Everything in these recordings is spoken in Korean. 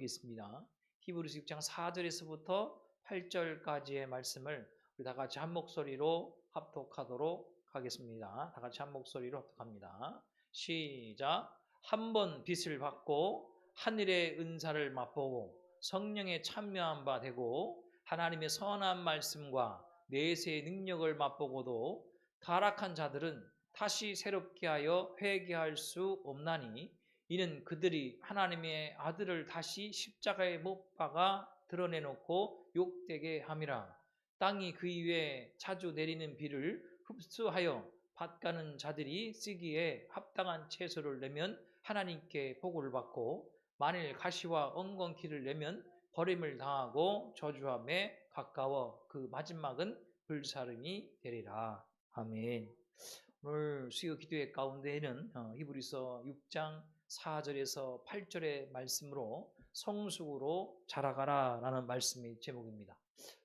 하겠습니다. 히브리서 6장 4절에서부터 8절까지의 말씀을 우리 다 같이 한 목소리로 합독하도록 하겠습니다. 다 같이 한 목소리로 합독합니다. 시작. 한 번 빛을 받고 하늘의 은사를 맛보고 성령에 참여한 바 되고 하나님의 선한 말씀과 내세의 능력을 맛보고도 타락한 자들은 다시 새롭게 하여 회개할 수 없나니 이는 그들이 하나님의 아들을 다시 십자가에 못 박아 드러내놓고 욕되게 함이라. 땅이 그 위에 자주 내리는 비를 흡수하여 밭가는 자들이 쓰기에 합당한 채소를 내면 하나님께 복을 받고 만일 가시와 엉겅퀴를 내면 버림을 당하고 저주함에 가까워 그 마지막은 불사름이 되리라. 아멘. 오늘 수요 기도회 가운데에는 히브리서 6장 4절에서 8절의 말씀으로 성숙으로 자라가라 라는 말씀이 제목입니다.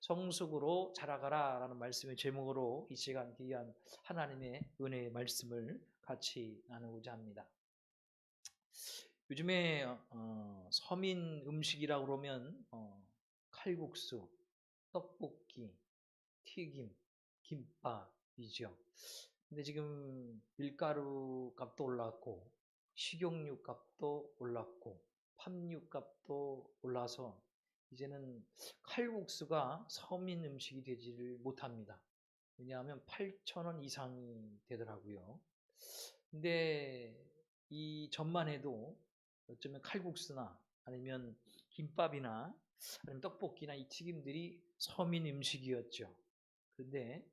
성숙으로 자라가라 라는 말씀의 제목으로 이 시간 귀한 하나님의 은혜의 말씀을 같이 나누고자 합니다. 요즘에 서민 음식이라고 그러면 칼국수, 떡볶이, 튀김, 김밥이죠. 근데 지금 밀가루 값도 올랐고 식용유 값도 올랐고 팜유 값도 올라서 이제는 칼국수가 서민 음식이 되지를 못합니다. 왜냐하면 8,000원 이상이 되더라고요. 근데 이 전만 해도 어쩌면 칼국수나 아니면 김밥이나 아니면 떡볶이나 이 튀김들이 서민 음식이었죠. 그런데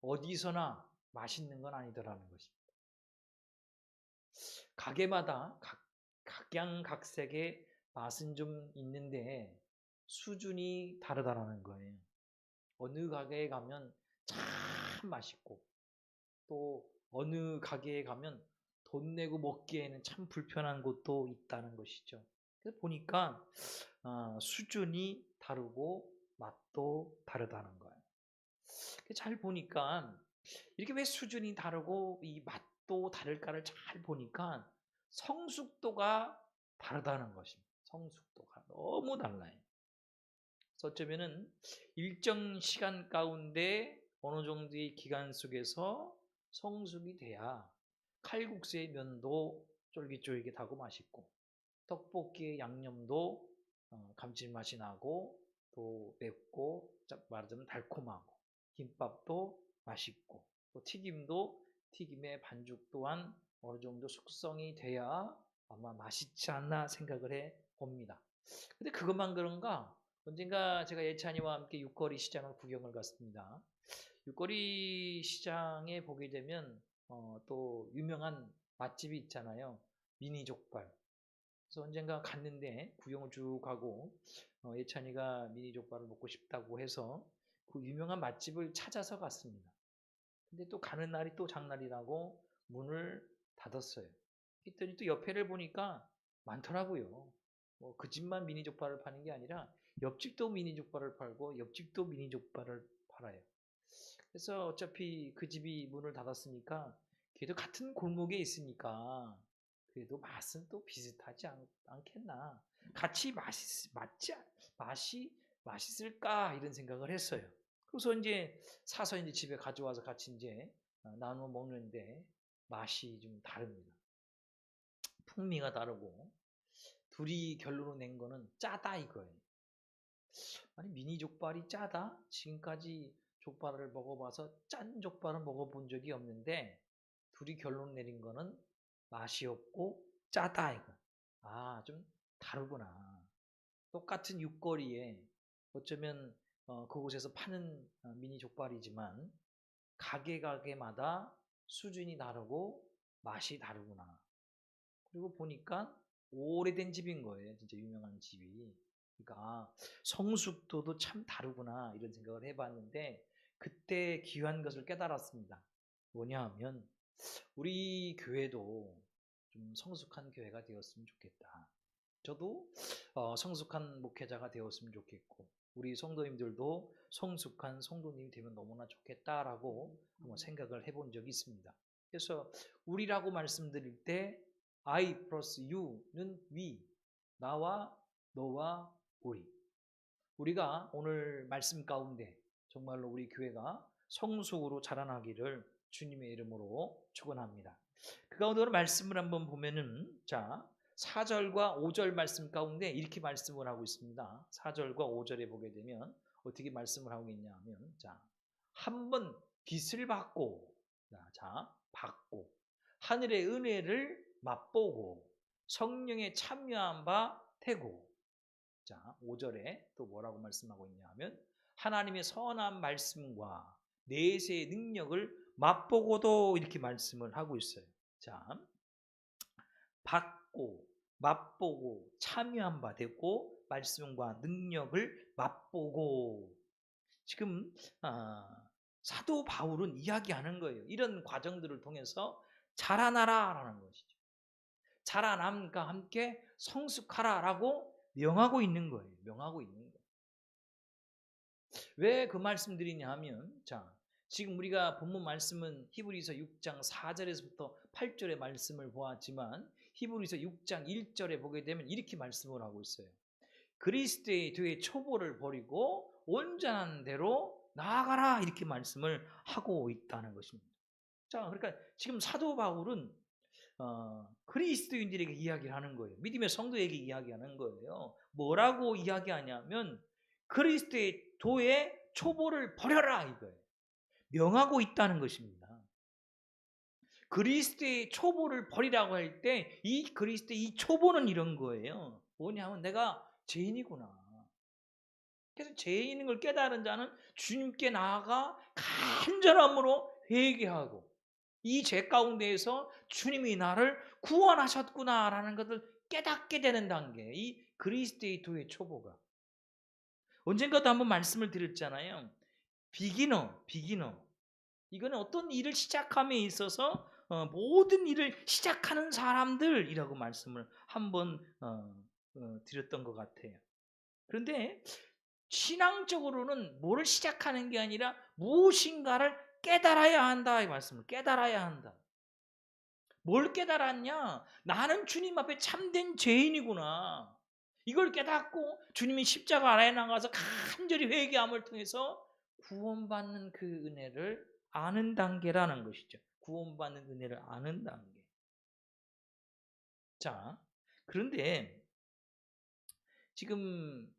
어디서나 맛있는 건 아니더라는 것입니다. 가게마다 각양각색의 맛은 좀 있는데 수준이 다르다라는 거예요. 어느 가게에 가면 참 맛있고 또 어느 가게에 가면 돈 내고 먹기에는 참 불편한 곳도 있다는 것이죠. 그래서 보니까 수준이 다르고 맛도 다르다는 거예요. 잘 보니까 이렇게 왜 수준이 다르고 이 맛도 다를까를 잘 보니까 성숙도가 다르다는 것입니다. 성숙도가 너무 달라요. 그래서 어쩌면은 일정 시간 가운데 어느 정도의 기간 속에서 성숙이 돼야 칼국수의 면도 쫄깃쫄깃하고 맛있고 떡볶이의 양념도 감칠맛이 나고 또 맵고 말하자면 달콤하고 김밥도 맛있고 또 튀김의 반죽 또한 어느 정도 숙성이 돼야 아마 맛있지 않나 생각을 해 봅니다. 근데 그것만 그런가? 언젠가 제가 예찬이와 함께 육거리 시장을 구경을 갔습니다. 육거리 시장에 보게 되면 또 유명한 맛집이 있잖아요. 미니족발. 그래서 언젠가 갔는데 구경을 쭉 하고 예찬이가 미니족발을 먹고 싶다고 해서 그 유명한 맛집을 찾아서 갔습니다. 근데 또 가는 날이 또 장날이라고 문을 닫았어요. 그랬더니 또 옆에를 보니까 많더라고요. 뭐 그 집만 미니족발을 파는 게 아니라 옆집도 미니족발을 팔고 옆집도 미니족발을 팔아요. 그래서 어차피 그 집이 문을 닫았으니까 그래도 같은 골목에 있으니까 그래도 맛은 또 비슷하지 않겠나. 같이 맛이 맛있을까 이런 생각을 했어요. 그래서 이제 사서 이제 집에 가져와서 같이 이제 나눠 먹는데 맛이 좀 다릅니다. 풍미가 다르고 둘이 결론을 낸 거는 짜다 이거예요. 아니 미니 족발이 짜다? 지금까지 족발을 먹어봐서 짠 족발을 먹어본 적이 없는데 둘이 결론 내린 거는 맛이 없고 짜다 이거. 좀 다르구나. 똑같은 육거리에 어쩌면 그곳에서 파는 미니 족발이지만 가게마다 수준이 다르고 맛이 다르구나. 그리고 보니까 오래된 집인 거예요. 진짜 유명한 집이. 그러니까 성숙도도 참 다르구나 이런 생각을 해봤는데 그때 귀한 것을 깨달았습니다. 뭐냐 하면 우리 교회도 좀 성숙한 교회가 되었으면 좋겠다. 저도 성숙한 목회자가 되었으면 좋겠고 우리 성도님들도 성숙한 성도님이 되면 너무나 좋겠다라고 한번 생각을 해본 적이 있습니다. 그래서 우리라고 말씀드릴 때 I 플러스 U는 we, 나와 너와 우리가 오늘 말씀 가운데 정말로 우리 교회가 성숙으로 자라나기를 주님의 이름으로 축원합니다. 그 가운데 오늘 말씀을 한번 보면은 4절과 5절 말씀 가운데 이렇게 말씀을 하고 있습니다. 4절과 5절에 보게 되면 어떻게 말씀을 하고 있냐 하면 한번 빛을 받고 하늘의 은혜를 맛보고 성령에 참여한 바 되고 5절에 또 뭐라고 말씀하고 있냐 하면 하나님의 선한 말씀과 내세의 능력을 맛보고도 이렇게 말씀을 하고 있어요. 받고 맛보고 참여한 바 되고 말씀과 능력을 맛보고 지금 사도 바울은 이야기하는 거예요. 이런 과정들을 통해서 자라나라라는 것이죠. 자라남과 함께 성숙하라라고 명하고 있는 거예요. 명하고 있는 거예요. 왜 그 말씀 드리냐 하면 지금 우리가 본문 말씀은 히브리서 6장 4절에서부터 8절의 말씀을 보았지만 히브리서 6장 1절에 보게 되면 이렇게 말씀을 하고 있어요. 그리스도의 뒤에 초보를 버리고 온전한 대로 나아가라 이렇게 말씀을 하고 있다는 것입니다. 그러니까 지금 사도 바울은 그리스도인들에게 이야기를 하는 거예요. 믿음의 성도에게 이야기하는 거예요. 뭐라고 이야기하냐면 그리스도의 도의 초보를 버려라 이거예요. 명하고 있다는 것입니다. 그리스도의 초보를 버리라고 할 때 이 그리스도의 이 초보는 이런 거예요. 뭐냐면 내가 죄인이구나. 그래서 죄인인 걸 깨달은 자는 주님께 나아가 간절함으로 회개하고 이 죄 가운데에서 주님이 나를 구원하셨구나라는 것을 깨닫게 되는 단계. 이 그리스도의 도의 초보가. 언젠가도 한번 말씀을 드렸잖아요. 비기너. 이거는 어떤 일을 시작함에 있어서 모든 일을 시작하는 사람들이라고 말씀을 한번 드렸던 것 같아요. 그런데 신앙적으로는 뭐를 시작하는 게 아니라 무엇인가를 깨달아야 한다 이 말씀을 깨달아야 한다. 뭘 깨달았냐? 나는 주님 앞에 참된 죄인이구나. 이걸 깨닫고 주님이 십자가 아래에 나가서 간절히 회개함을 통해서 구원받는 그 은혜를 아는 단계라는 것이죠. 구원받는 은혜를 아는 단계. 그런데 지금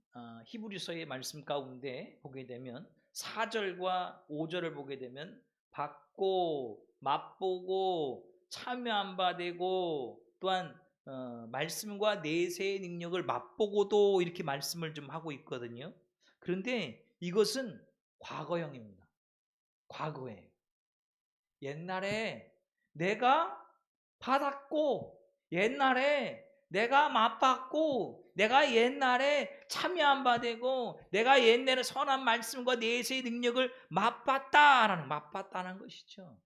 히브리서의 말씀 가운데 보게 되면 4절과 5절을 보게 되면 받고 맛보고 참여한 바 되고 또한 말씀과 내세의 능력을 맛보고도 이렇게 말씀을 좀 하고 있거든요. 그런데 이것은 과거형입니다. 과거예요. 옛날에 내가 받았고 옛날에 내가 맛봤고 내가 옛날에 참여한 바 되고 내가 옛날에 선한 말씀과 내세의 능력을 맛봤다는 것이죠.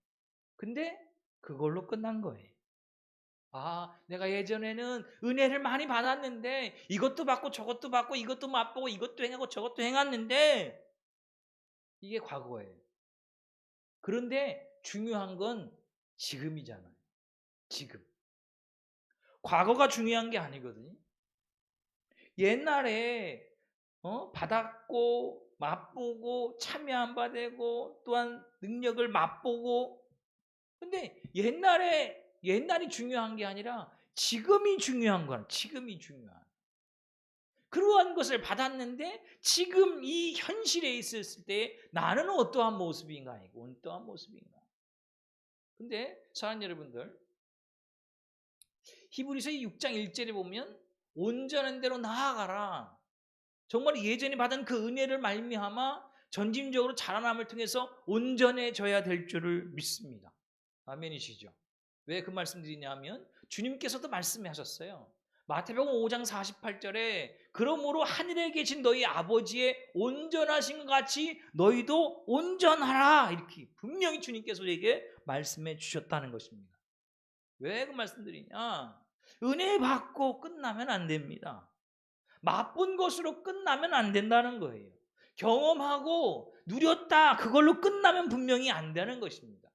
근데 그걸로 끝난 거예요. 내가 예전에는 은혜를 많이 받았는데 이것도 받고 저것도 받고 이것도 맛보고 이것도 행하고 저것도 행했는데 이게 과거예요. 그런데 중요한 건 지금이잖아요. 지금. 과거가 중요한 게 아니거든요. 옛날에 받았고 맛보고 참여한 바 되고 또한 능력을 맛보고 근데 옛날이 중요한 게 아니라 지금이 중요한 거야. 지금이 중요한. 그러한 것을 받았는데 지금 이 현실에 있었을 때 나는 어떠한 모습인가 아니고 어떠한 모습인가. 근데 사랑하는 여러분들 히브리서 6장 1절에 보면 온전한 대로 나아가라. 정말 예전에 받은 그 은혜를 말미암아 전진적으로 자라남을 통해서 온전해져야 될 줄을 믿습니다. 아멘이시죠? 왜 그 말씀 드리냐 하면 주님께서도 말씀하셨어요. 마태복음 5장 48절에 그러므로 하늘에 계신 너희 아버지의 온전하신 것 같이 너희도 온전하라 이렇게 분명히 주님께서 우리에게 말씀해 주셨다는 것입니다. 왜 그 말씀 드리냐? 은혜 받고 끝나면 안 됩니다. 맛본 것으로 끝나면 안 된다는 거예요. 경험하고 누렸다 그걸로 끝나면 분명히 안 되는 것입니다.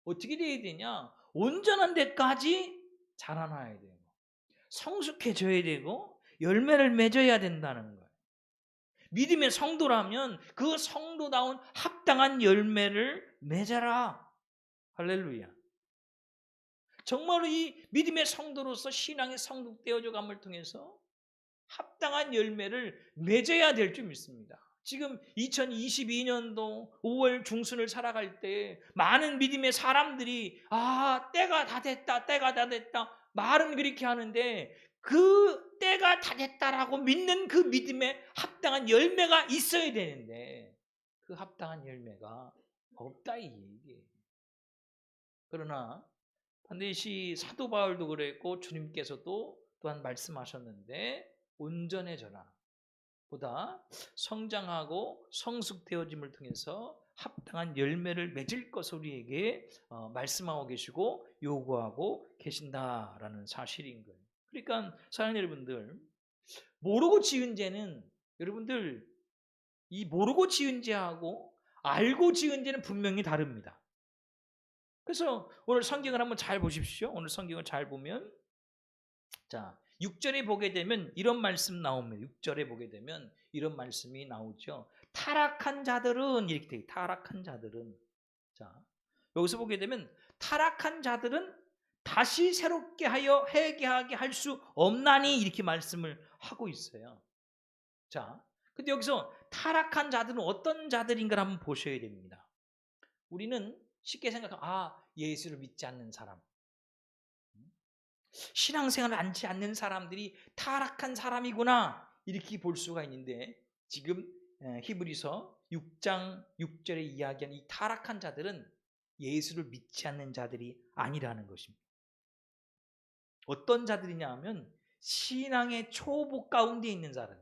어떻게 돼야 되냐? 온전한 데까지 자라나야 되고 성숙해져야 되고 열매를 맺어야 된다는 거예요. 믿음의 성도라면 그 성도다운 합당한 열매를 맺어라. 할렐루야. 정말로 이 믿음의 성도로서 신앙이 성숙되어져 감을 통해서 합당한 열매를 맺어야 될 줄 믿습니다. 지금 2022년도 5월 중순을 살아갈 때 많은 믿음의 사람들이 때가 다 됐다, 때가 다 됐다 말은 그렇게 하는데 그 때가 다 됐다라고 믿는 그 믿음에 합당한 열매가 있어야 되는데 그 합당한 열매가 없다 이 얘기예요. 그러나 반드시 사도 바울도 그랬고 주님께서도 또한 말씀하셨는데 온전해져라. 보다 성장하고 성숙되어짐을 통해서 합당한 열매를 맺을 것을 우리에게 말씀하고 계시고 요구하고 계신다라는 사실인 거예요. 그러니까 사랑하는 여러분들, 모르고 지은 죄는 여러분들 이 모르고 지은 죄하고 알고 지은 죄는 분명히 다릅니다. 그래서 오늘 성경을 한번 잘 보십시오. 오늘 성경을 잘 보면 자 6절에 보게 되면 이런 말씀 나옵니다. 6절에 보게 되면 이런 말씀이 나오죠. 타락한 자들은 이렇게 돼요. 타락한 자들은 자 여기서 보게 되면 타락한 자들은 다시 새롭게 하여 회개하게 할 수 없나니 이렇게 말씀을 하고 있어요. 자, 근데 여기서 타락한 자들은 어떤 자들인가를 한번 보셔야 됩니다. 우리는 쉽게 생각하면 예수를 믿지 않는 사람, 신앙생활을 안지 않는 사람들이 타락한 사람이구나 이렇게 볼 수가 있는데 지금 히브리서 6장 6절에 이야기한 이 타락한 자들은 예수를 믿지 않는 자들이 아니라는 것입니다. 어떤 자들이냐 하면 신앙의 초보 가운데 있는 자들,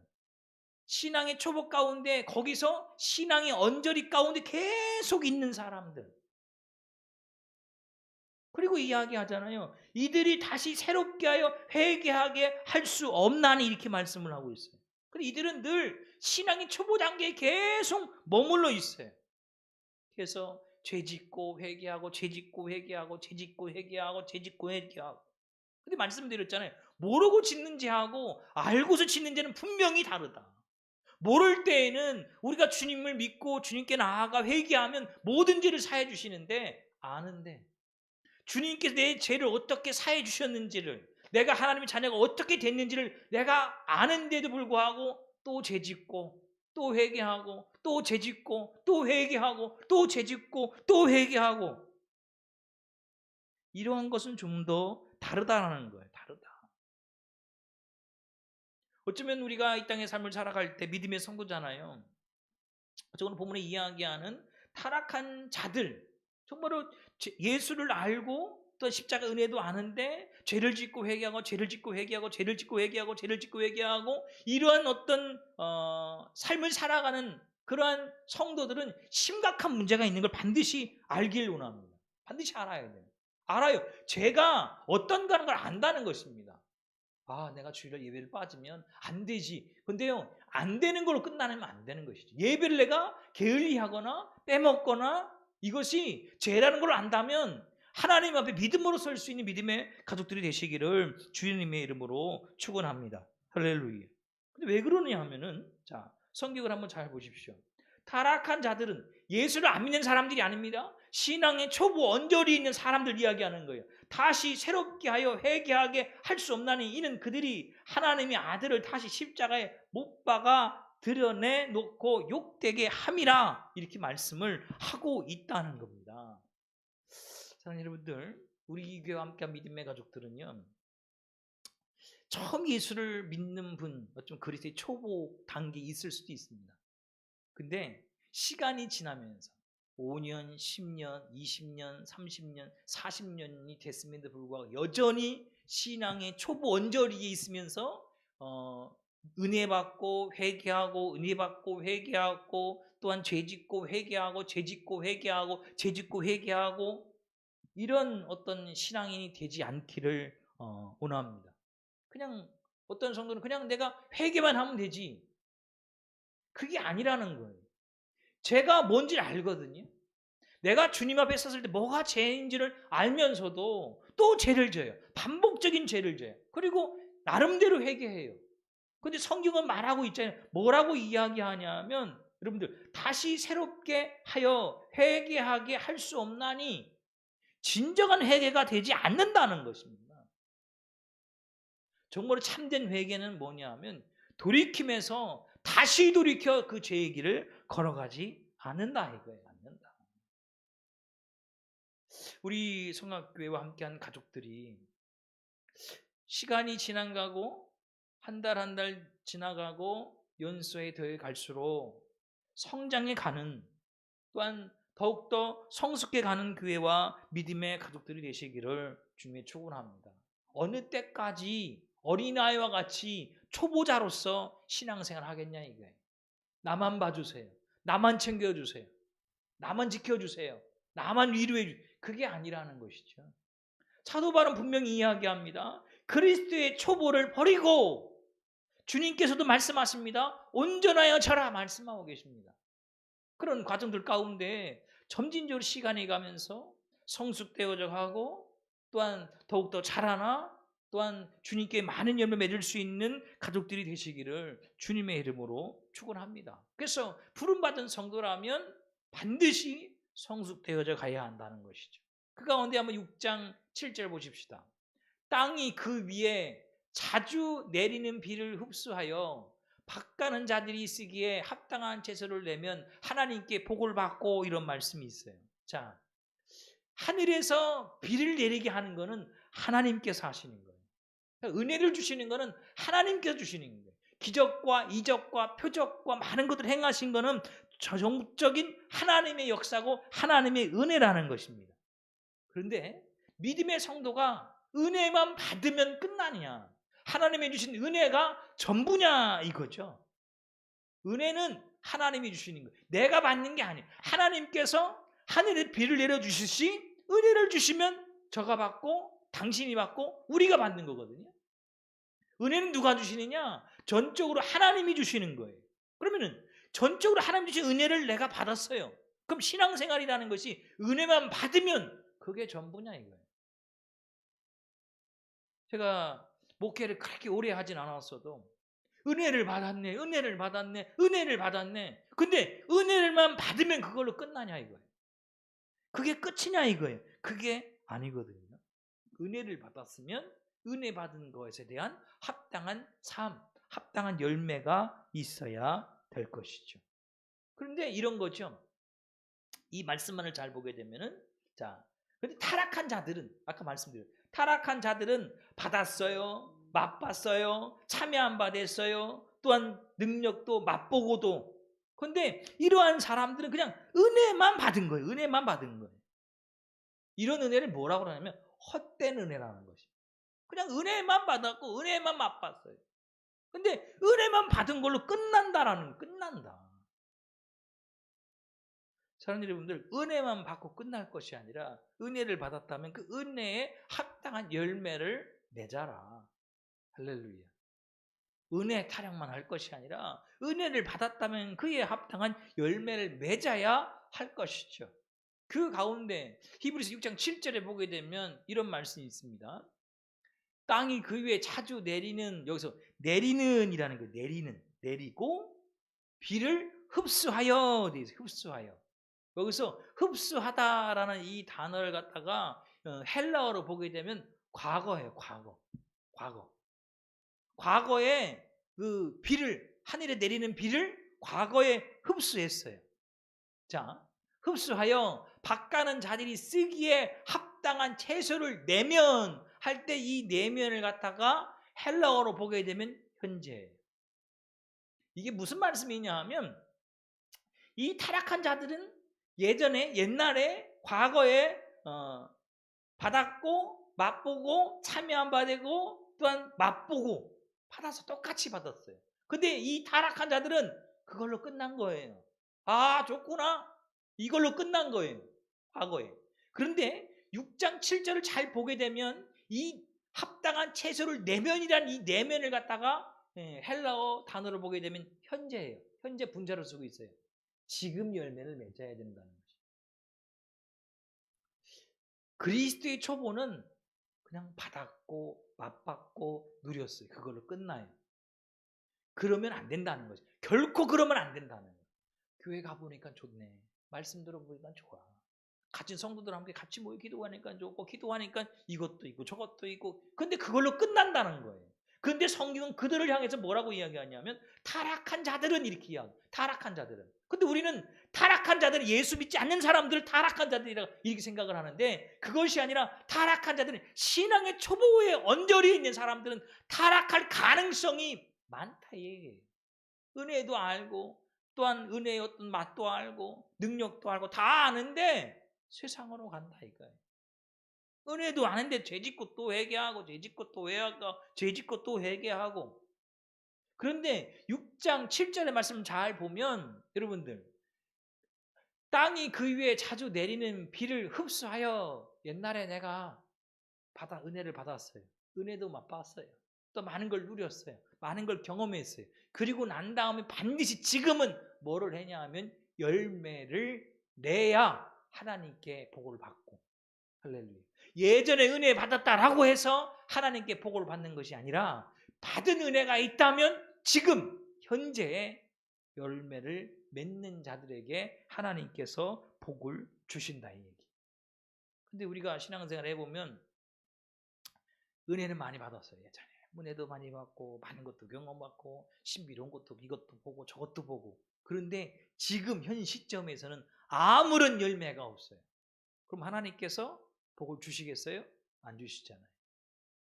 신앙의 초보 가운데 거기서 신앙의 언저리 가운데 계속 있는 사람들. 그리고 이야기하잖아요. 이들이 다시 새롭게 하여 회개하게 할 수 없나니 이렇게 말씀을 하고 있어요. 근데 이들은 늘 신앙의 초보 단계에 계속 머물러 있어요. 그래서 죄짓고 회개하고 죄짓고 회개하고 죄짓고 회개하고 죄짓고 회개하고. 근데 말씀드렸잖아요. 모르고 짓는 죄하고 알고서 짓는 죄는 분명히 다르다. 모를 때에는 우리가 주님을 믿고 주님께 나아가 회개하면 모든 죄를 사해 주시는데 아는데 주님께서 내 죄를 어떻게 사해 주셨는지를 내가 하나님의 자녀가 어떻게 됐는지를 내가 아는데도 불구하고 또 죄짓고 또 회개하고 또 죄짓고 또 회개하고 또 죄짓고 또 회개하고 이러한 것은 좀 더 다르다라는 거예요. 다르다. 어쩌면 우리가 이 땅의 삶을 살아갈 때 믿음의 성도잖아요. 저는 본문에 이야기하는 타락한 자들, 정말로 예수를 알고 또 십자가 은혜도 아는데 죄를 짓고 회개하고 죄를 짓고 회개하고 죄를 짓고 회개하고 죄를 짓고 회개하고 이러한 어떤 삶을 살아가는 그러한 성도들은 심각한 문제가 있는 걸 반드시 알길 원합니다. 반드시 알아야 돼요. 알아요. 죄가 어떤가 하는 걸 안다는 것입니다. 내가 주일날 예배를 빠지면 안 되지. 근데요, 안 되는 걸로 끝나면 안 되는 것이죠. 예배를 내가 게을리하거나 빼먹거나 이것이 죄라는 걸 안다면 하나님 앞에 믿음으로 설 수 있는 믿음의 가족들이 되시기를 주님의 이름으로 축원합니다. 할렐루야. 근데 왜 그러냐 하면은 자, 성경을 한번 잘 보십시오. 타락한 자들은 예수를 안 믿는 사람들이 아닙니다. 신앙의 초보 언저리 있는 사람들 이야기하는 거예요. 다시 새롭게 하여 회개하게 할 수 없나니 이는 그들이 하나님의 아들을 다시 십자가에 못 박아 드러내 놓고 욕되게 함이라 이렇게 말씀을 하고 있다는 겁니다. 사랑하는 여러분들, 우리 이 교회와 함께한 믿음의 가족들은요, 처음 예수를 믿는 분, 어쩌면 그리스도의 초보 단계에 있을 수도 있습니다. 근데 시간이 지나면서 5년, 10년, 20년, 30년, 40년이 됐음에도 불구하고 여전히 신앙의 초보 언저리에 있으면서 은혜 받고 회개하고 은혜 받고 회개하고 또한 죄짓고 회개하고 죄짓고 회개하고 죄짓고 회개하고 이런 어떤 신앙인이 되지 않기를 원합니다. 그냥 어떤 성도는 그냥 내가 회개만 하면 되지. 그게 아니라는 거예요. 죄가 뭔지 알거든요. 내가 주님 앞에 섰을 때 뭐가 죄인지를 알면서도 또 죄를 져요. 반복적인 죄를 져요. 그리고 나름대로 회개해요. 근데 성경은 말하고 있잖아요. 뭐라고 이야기하냐면 여러분들 다시 새롭게 하여 회개하게 할 수 없나니 진정한 회개가 되지 않는다는 것입니다. 정말로 참된 회개는 뭐냐면 돌이킴에서 다시 돌이켜 그 죄의 길을 걸어가지 않는다 이거예요. 않는다. 우리 성악교회와 함께한 가족들이 시간이 지나가고 한 달 한 달 지나가고 연수에 더해 갈수록 성장해 가는 또한 더욱더 성숙해 가는 교회와 믿음의 가족들이 되시기를 주님의 축원합니다. 어느 때까지 어린아이와 같이 초보자로서 신앙생활 하겠냐 이거예요. 나만 봐주세요. 나만 챙겨주세요. 나만 지켜주세요. 나만 위로해 주세요. 그게 아니라는 것이죠. 사도 바울은 분명히 이야기합니다. 그리스도의 초보를 버리고 주님께서도 말씀하십니다. 온전하여 저라 말씀하고 계십니다. 그런 과정들 가운데 점진적으로 시간이 가면서 성숙되어져 가고 또한 더욱더 자라나 또한 주님께 많은 열매 맺을 수 있는 가족들이 되시기를 주님의 이름으로 축원합니다. 그래서 부름받은 성도라면 반드시 성숙되어져 가야 한다는 것이죠. 그 가운데 한번 6장 7절 보십시다. 땅이 그 위에 자주 내리는 비를 흡수하여 밭가는 자들이 쓰기에 합당한 채소를 내면 하나님께 복을 받고 이런 말씀이 있어요. 자, 하늘에서 비를 내리게 하는 것은 하나님께서 하시는 거예요. 은혜를 주시는 것은 하나님께서 주시는 거예요. 기적과 이적과 표적과 많은 것들을 행하신 것은 전적인 하나님의 역사고 하나님의 은혜라는 것입니다. 그런데 믿음의 성도가 은혜만 받으면 끝나느냐? 하나님이 주신 은혜가 전부냐 이거죠. 은혜는 하나님이 주시는 거예요. 내가 받는 게 아니에요. 하나님께서 하늘에 비를 내려주시시 은혜를 주시면 저가 받고 당신이 받고 우리가 받는 거거든요. 은혜는 누가 주시느냐? 전적으로 하나님이 주시는 거예요. 그러면은 전적으로 하나님 주신 은혜를 내가 받았어요. 그럼 신앙생활이라는 것이 은혜만 받으면 그게 전부냐 이거예요. 제가 목회를 그렇게 오래 하진 않았어도 은혜를 받았네, 은혜를 받았네, 은혜를 받았네. 근데 은혜를만 받으면 그걸로 끝나냐 이거예요. 그게 끝이냐 이거예요. 그게 아니거든요. 은혜를 받았으면 은혜 받은 것에 대한 합당한 삶, 합당한 열매가 있어야 될 것이죠. 그런데 이런 거죠. 이 말씀만을 잘 보게 되면은 자, 근데 타락한 자들은 아까 말씀드렸죠. 타락한 자들은 받았어요. 맛봤어요. 참여 안 받았어요. 또한 능력도 맛보고도. 근데 이러한 사람들은 그냥 은혜만 받은 거예요. 은혜만 받은 거예요. 이런 은혜를 뭐라고 그러냐면 헛된 은혜라는 것이. 그냥 은혜만 받았고 은혜만 맛봤어요. 근데 은혜만 받은 걸로 끝난다. 사랑하는 여러분들, 은혜만 받고 끝날 것이 아니라 은혜를 받았다면 그 은혜에 합당한 열매를 맺어라. 할렐루야. 은혜 타령만 할 것이 아니라 은혜를 받았다면 그에 합당한 열매를 맺어야 할 것이죠. 그 가운데 히브리서 6장 7절에 보게 되면 이런 말씀이 있습니다. 땅이 그 위에 자주 내리는, 여기서 내리는이라는 거, 내리고 비를 흡수하여 돼 있어요. 흡수하여. 여기서 흡수하다라는 이 단어를 갖다가 헬라어로 보게 되면 과거예요. 과거에 그 비를, 하늘에 내리는 비를 과거에 흡수했어요. 자, 흡수하여 밭가는 자들이 쓰기에 합당한 채소를 내면 할 때 이 내면을 갖다가 헬라어로 보게 되면 현재예요. 이게 무슨 말씀이냐 하면 이 타락한 자들은 옛날에 과거에 받았고 맛보고 참여 안 받고 또한 맛보고 받아서 똑같이 받았어요. 근데 이 타락한 자들은 그걸로 끝난 거예요. 아, 좋구나. 이걸로 끝난 거예요. 과거에. 그런데 6장 7절을 잘 보게 되면 이 합당한 채소를 내면이란 이 내면을 갖다가 헬라어 단어로 보게 되면 현재예요. 현재 분자로 쓰고 있어요. 지금 열매를 맺어야 된다는 거죠. 그리스도의 초보는 그냥 받았고 맛봤고 누렸어요. 그걸로 끝나요. 그러면 안 된다는 거죠. 결코 그러면 안 된다는 거예요. 교회 가보니까 좋네. 말씀 들어보니까 좋아. 같이 성도들 함께 같이 모여 기도하니까 좋고, 기도하니까 이것도 있고 저것도 있고. 근데 그걸로 끝난다는 거예요. 근데 성경은 그들을 향해서 뭐라고 이야기하냐면 타락한 자들은 이렇게 이야기. 타락한 자들은. 근데 우리는 타락한 자들은 예수 믿지 않는 사람들을 타락한 자들이라 이렇게 생각을 하는데, 그것이 아니라 타락한 자들은 신앙의 초보에 언저리에 있는 사람들은 타락할 가능성이 많다 이 얘기예요. 은혜도 알고 또한 은혜의 어떤 맛도 알고 능력도 알고 다 아는데 세상으로 간다 이거예요. 은혜도 아는데 죄짓고 또 회개하고 죄짓고 또 회개하고 죄짓고 또 회개하고. 그런데 6장 7절의 말씀 잘 보면 여러분들, 땅이 그 위에 자주 내리는 비를 흡수하여, 옛날에 내가 은혜를 받았어요. 은혜도 맛봤어요. 또 많은 걸 누렸어요. 많은 걸 경험했어요. 그리고 난 다음에 반드시 지금은 뭐를 했냐 하면 열매를 내야 하나님께 복을 받고. 할렐루야. 예전에 은혜 받았다라고 해서 하나님께 복을 받는 것이 아니라, 받은 은혜가 있다면 지금 현재의 열매를 맺는 자들에게 하나님께서 복을 주신다 이 얘기. 근데 우리가 신앙생활 해보면 은혜는 많이 받았어요. 예전에 은혜도 많이 받고 많은 것도 경험받고 신비로운 것도 이것도 보고 저것도 보고. 그런데 지금 현 시점에서는 아무런 열매가 없어요. 그럼 하나님께서 복을 주시겠어요? 안 주시잖아요.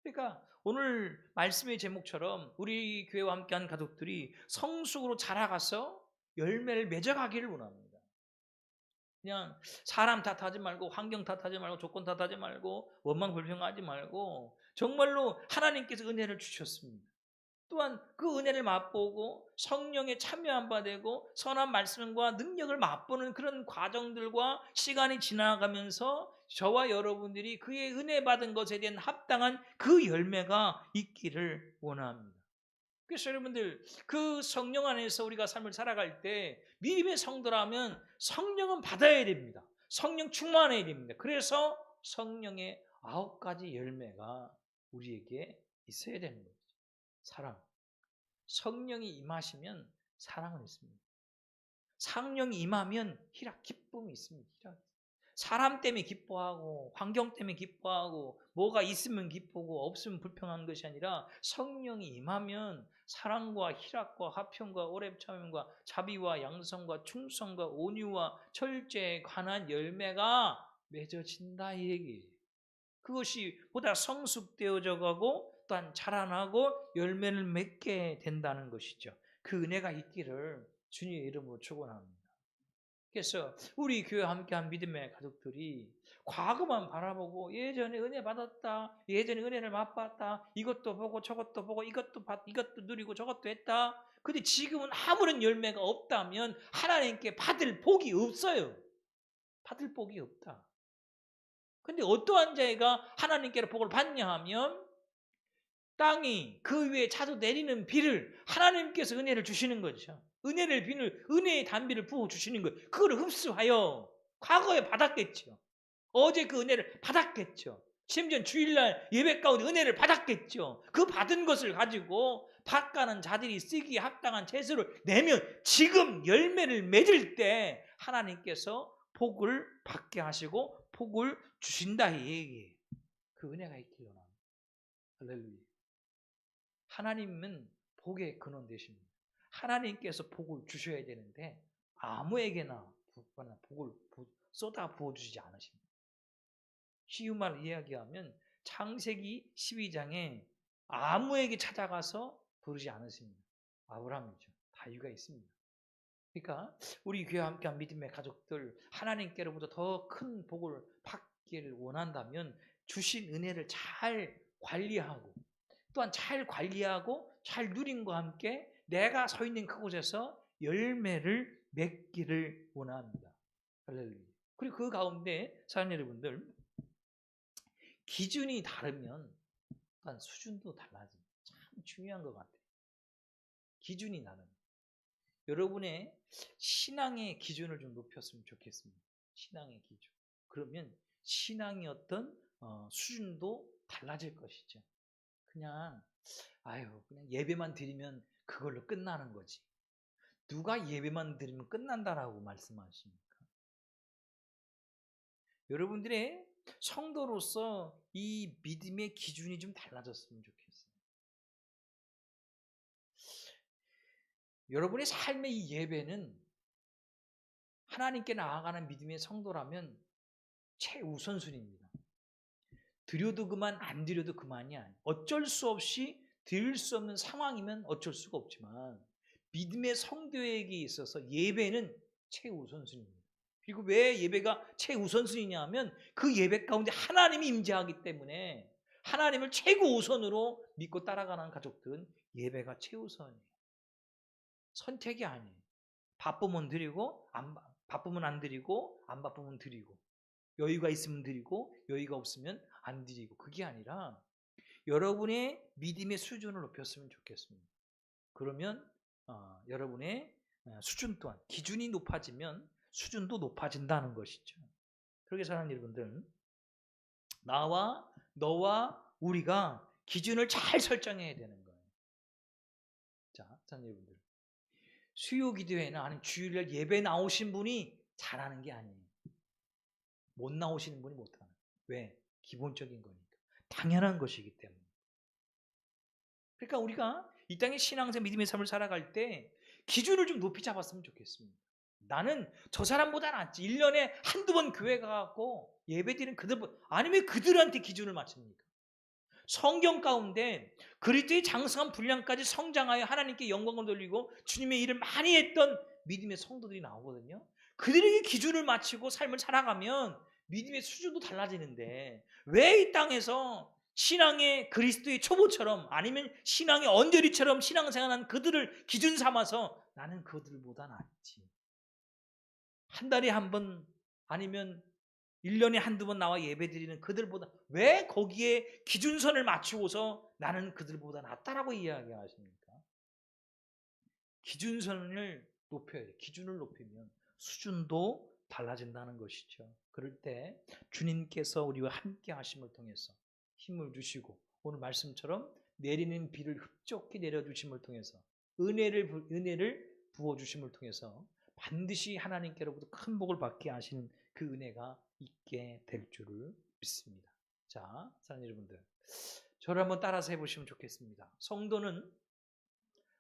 그러니까 오늘 말씀의 제목처럼 우리 교회와 함께한 가족들이 성숙으로 자라가서 열매를 맺어가기를 원합니다. 그냥 사람 탓하지 말고 환경 탓하지 말고 조건 탓하지 말고 원망 불평하지 말고 정말로 하나님께서 은혜를 주셨습니다. 또한 그 은혜를 맛보고 성령에 참여한 바 되고 선한 말씀과 능력을 맛보는 그런 과정들과 시간이 지나가면서 저와 여러분들이 그의 은혜 받은 것에 대한 합당한 그 열매가 있기를 원합니다. 그래서 여러분들, 그 성령 안에서 우리가 삶을 살아갈 때 믿음의 성도라면 성령은 받아야 됩니다. 성령 충만해야 됩니다. 그래서 성령의 9가지 열매가 우리에게 있어야 되는 거죠. 사랑. 성령이 임하시면 사랑은 있습니다. 성령이 임하면 기쁨이 있습니다. 사람 때문에 기뻐하고 환경 때문에 기뻐하고 뭐가 있으면 기쁘고 없으면 불평한 것이 아니라, 성령이 임하면 사랑과 희락과 화평과 오래 참음과 자비와 양성과 충성과 온유와 절제에 관한 열매가 맺어진다 이 얘기예요. 그것이 보다 성숙되어져 가고 또한 자라나고 열매를 맺게 된다는 것이죠. 그 은혜가 있기를 주님의 이름으로 축원합니다. 그래서 우리 교회 함께한 믿음의 가족들이 과거만 바라보고 예전에 은혜 받았다, 예전에 은혜를 맛봤다, 이것도 보고 저것도 보고 이것도 누리고 저것도 했다. 근데 지금은 아무런 열매가 없다면 하나님께 받을 복이 없어요. 받을 복이 없다. 근데 어떠한 자가 하나님께로 복을 받냐 하면, 땅이 그 위에 자주 내리는 비를 하나님께서 은혜를 주시는 거죠. 은혜의 단비를 부어 주시는 거예요. 그걸 흡수하여 과거에 받았겠죠. 어제 그 은혜를 받았겠죠. 심지어 주일날 예배 가운데 은혜를 받았겠죠. 그 받은 것을 가지고 밭가는 자들이 쓰기에 합당한 채소를 내면 지금 열매를 맺을 때 하나님께서 복을 받게 하시고 복을 주신다 이 얘기예요. 그 은혜가 있기를 원합니다. 할렐루야. 하나님은 복의 근원 되십니다. 하나님께서 복을 주셔야 되는데 아무에게나 복을 쏟아 부어주시지 않으십니다. 쉬운 말로 이야기하면 창세기 12장에 아무에게 찾아가서 부르지 않으십니다. 아브라함이죠. 다 이유가 있습니다. 그러니까 우리 교회와 함께한 믿음의 가족들, 하나님께로부터 더 큰 복을 받기를 원한다면 주신 은혜를 잘 관리하고, 또한 잘 관리하고 잘 누림과 함께 내가 서 있는 그곳에서 열매를 맺기를 원합니다. 할렐루야. 그리고 그 가운데 사랑하는 여러분들, 기준이 다르면 또한 수준도 달라집니다. 참 중요한 것 같아요. 기준이 다릅니다. 여러분의 신앙의 기준을 좀 높였으면 좋겠습니다. 신앙의 기준. 그러면 신앙의 어떤 수준도 달라질 것이죠. 그냥 예배만 드리면 그걸로 끝나는 거지. 누가 예배만 드리면 끝난다라고 말씀하십니까? 여러분들의 성도로서 이 믿음의 기준이 좀 달라졌으면 좋겠어요. 여러분의 삶의 이 예배는 하나님께 나아가는 믿음의 성도라면 최우선순위입니다. 드려도 그만, 안 드려도 그만이 아니에요. 어쩔 수 없이 드릴 수 없는 상황이면 어쩔 수가 없지만 믿음의 성도에게 있어서 예배는 최우선순위입니다. 그리고 왜 예배가 최우선순위냐 하면 그 예배 가운데 하나님이 임재하기 때문에 하나님을 최고 우선으로 믿고 따라가는 가족들은 예배가 최우선이에요. 선택이 아니에요. 바쁘면 드리고 바쁘면 안 드리고 안 바쁘면 드리고 여유가 있으면 드리고 여유가 없으면 안 드리고 그게 아니라 여러분의 믿음의 수준을 높였으면 좋겠습니다. 그러면 여러분의 수준 또한 기준이 높아지면 수준도 높아진다는 것이죠. 그렇게 사랑하는 여러분들, 나와 너와 우리가 기준을 잘 설정해야 되는 거예요. 자, 사랑하는 여러분들, 수요기도회나 아니면 주일날 예배 나오신 분이 잘하는 게 아니에요. 못 나오시는 분이 못하는 거예요. 왜? 기본적인 거니까. 당연한 것이기 때문에. 그러니까 우리가 이 땅의 신앙생 믿음의 삶을 살아갈 때 기준을 좀 높이 잡았으면 좋겠습니다. 나는 저 사람보다 낫지. 1년에 한두 번 교회 가고 예배드리는 그들보다, 아니면 그들한테 기준을 맞춥니까? 성경 가운데 그리스도의 장성한 분량까지 성장하여 하나님께 영광을 돌리고 주님의 일을 많이 했던 믿음의 성도들이 나오거든요. 그들에게 기준을 맞추고 삶을 살아가면 믿음의 수준도 달라지는데 왜 이 땅에서 신앙의 그리스도의 초보처럼 아니면 신앙의 언저리처럼 신앙생활하는 그들을 기준 삼아서 나는 그들보다 낫지. 한 달에 한 번 아니면 1년에 한두 번 나와 예배드리는 그들보다 왜 거기에 기준선을 맞추고서 나는 그들보다 낫다라고 이야기하십니까? 기준선을 높여야 돼. 기준을 높이면 수준도 달라진다는 것이죠. 그럴 때 주님께서 우리와 함께 하심을 통해서 힘을 주시고 오늘 말씀처럼 내리는 비를 흡족히 내려주심을 통해서 은혜를 부어주심을 통해서 반드시 하나님께로부터 큰 복을 받게 하시는 그 은혜가 있게 될 줄을 믿습니다. 자, 사랑하는 여러분들, 저를 한번 따라서 해보시면 좋겠습니다. 성도는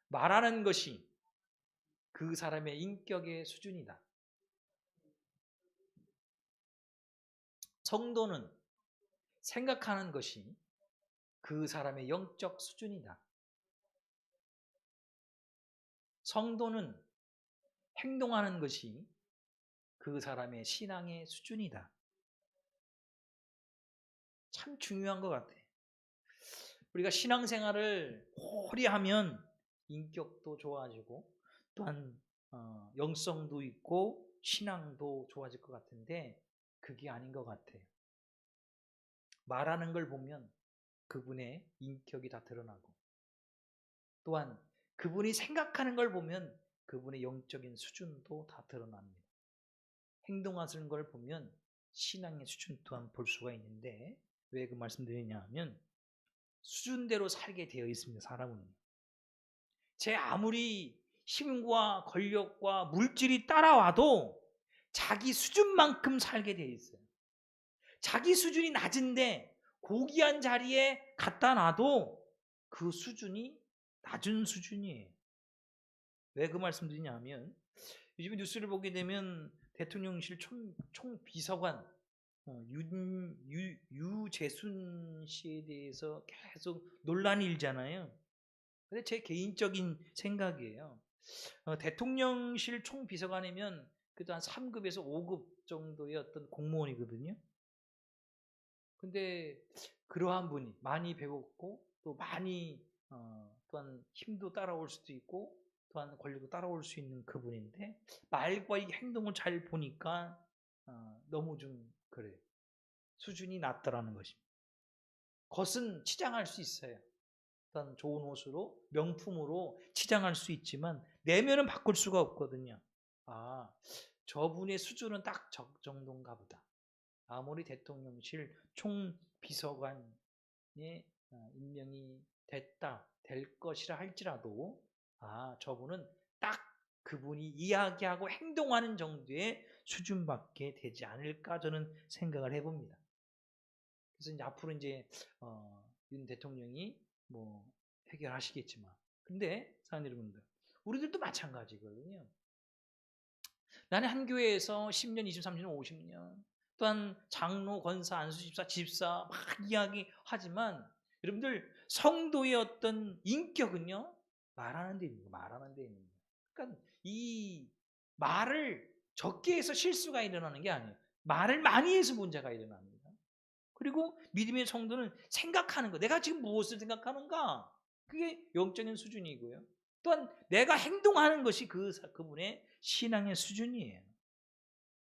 말하는 것이 그 사람의 인격의 수준이다. 성도는 생각하는 것이 그 사람의 영적 수준이다. 성도는 행동하는 것이 그 사람의 신앙의 수준이다. 참 중요한 것 같아요. 우리가 신앙생활을 오래 하면 인격도 좋아지고 또한 영성도 있고 신앙도 좋아질 것 같은데 그게 아닌 것 같아요. 말하는 걸 보면 그분의 인격이 다 드러나고 또한 그분이 생각하는 걸 보면 그분의 영적인 수준도 다 드러납니다. 행동하시는 걸 보면 신앙의 수준 또한 볼 수가 있는데 왜 그 말씀드리냐 하면 수준대로 살게 되어 있습니다. 사람은. 제 아무리 힘과 권력과 물질이 따라와도 자기 수준만큼 살게 되어 있어요. 자기 수준이 낮은데 고귀한 자리에 갖다 놔도 그 수준이 낮은 수준이에요. 왜 그 말씀드리냐 하면 요즘에 뉴스를 보게 되면 대통령실 총비서관 유재순 씨에 대해서 계속 논란이 일잖아요. 근데 제 개인적인 생각이에요. 대통령실 총비서관이면 그래도 한 3급에서 5급 정도의 어떤 공무원이거든요. 근데 그러한 분이 많이 배웠고 또 많이 또한 힘도 따라올 수도 있고 또한 권력도 따라올 수 있는 그분인데 말과 이 행동을 잘 보니까 너무 좀 그래 수준이 낮더라는 것입니다. 겉은 치장할 수 있어요. 어떤 좋은 옷으로 명품으로 치장할 수 있지만 내면은 바꿀 수가 없거든요. 아, 저분의 수준은 딱 저 정도인가 보다. 아무리 대통령실 총비서관에 임명이 될 것이라 할지라도 저분은 딱 그분이 이야기하고 행동하는 정도의 수준밖에 되지 않을까 저는 생각을 해봅니다. 그래서 이제 앞으로 이제 윤 대통령이 뭐 해결하시겠지만, 근데 사랑하는 여러분들, 우리들도 마찬가지거든요. 나는 한 교회에서 10년, 20, 30년, 50년, 또한 장로, 권사, 안수집사, 집사 막 이야기하지만 여러분들 성도의 어떤 인격은요 말하는 데 있는 거예요. 말하는 데 있는 거예요. 그러니까 이 말을 적게 해서 실수가 일어나는 게 아니에요. 말을 많이 해서 문제가 일어납니다. 그리고 믿음의 성도는 생각하는 거, 내가 지금 무엇을 생각하는가, 그게 영적인 수준이고요. 또한 내가 행동하는 것이 그분의 신앙의 수준이에요.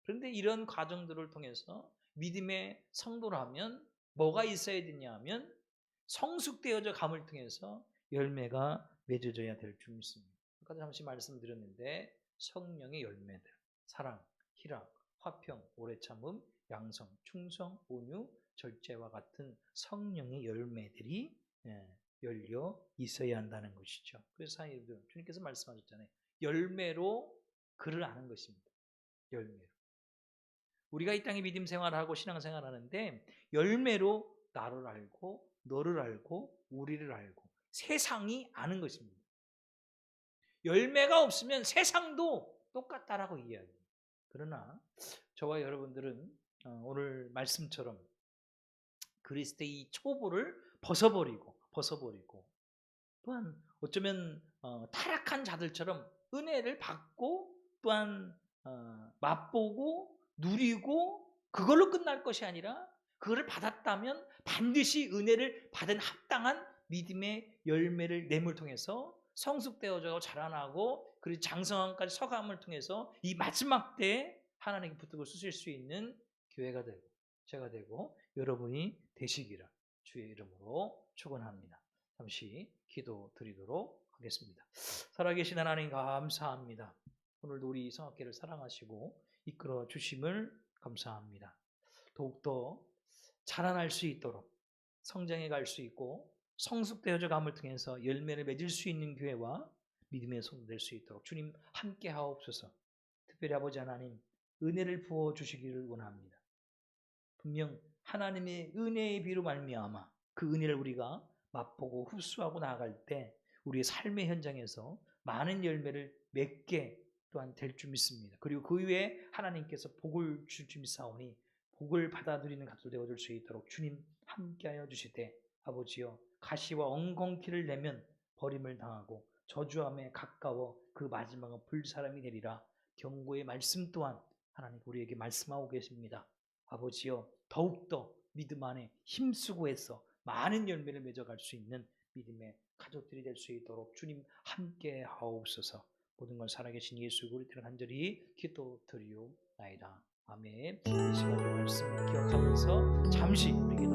그런데 이런 과정들을 통해서 믿음의 성도라면 뭐가 있어야 되냐 하면 성숙되어져 감을 통해서 열매가 맺어져야 될 줄 믿습니다. 아까 잠시 말씀드렸는데 성령의 열매들, 사랑, 희락, 화평, 오래 참음, 양성, 충성, 온유, 절제와 같은 성령의 열매들이 열려 있어야 한다는 것이죠. 그래서 사랑하는 주님께서 말씀하셨잖아요. 열매로 그를 아는 것입니다. 열매로. 우리가 이 땅에 믿음 생활하고 신앙 생활하는데 열매로 나를 알고 너를 알고 우리를 알고 세상이 아는 것입니다. 열매가 없으면 세상도 똑같다라고 이야기해요. 그러나 저와 여러분들은 오늘 말씀처럼 그리스도의 초보를 벗어버리고 또한 어쩌면 타락한 자들처럼 은혜를 받고 또한 맛보고 누리고 그걸로 끝날 것이 아니라 그거를 받았다면 반드시 은혜를 받은 합당한 믿음의 열매를 내물 통해서 성숙되어져 자라나고 그리고 장성함까지 서감을 통해서 이 마지막 때에 하나님께 붙들고 쓰실 수 있는 교회가 되고 제가 되고 여러분이 되시기를 주의 이름으로 축원합니다. 잠시 기도 드리도록 하겠습니다. 살아계신 하나님 감사합니다. 오늘도 우리 성악교회를 사랑하시고 이끌어 주심을 감사합니다. 더욱더 자라날 수 있도록 성장해 갈 수 있고 성숙되어져 감을 통해서 열매를 맺을 수 있는 교회와 믿음의 성도 될 수 있도록 주님 함께 하옵소서. 특별히 아버지 하나님 은혜를 부어 주시기를 원합니다. 분명 하나님의 은혜의 비로 말미암아 그 은혜를 우리가 맛보고 흡수하고 나아갈 때 우리의 삶의 현장에서 많은 열매를 맺게 또한 될 줄 믿습니다. 그리고 그 위에 하나님께서 복을 줄 줄 믿사오니 복을 받아들이는 가족 되어줄 수 있도록 주님 함께하여 주시되 아버지여 가시와 엉겅퀴를 내면 버림을 당하고 저주함에 가까워 그 마지막은 불사람이 되리라. 경고의 말씀 또한 하나님 우리에게 말씀하고 계십니다. 아버지여 더욱더 믿음 안에 힘쓰고 해서 많은 열매를 맺어갈 수 있는 믿음의 가족들이 될 수 있도록 주님 함께 하옵소서. 모든 걸 살아계신 예수 그리스도를 간절히 기도드리옵나이다. 아멘. 이 시간의 말씀을 기억하면서 잠시 우리 기도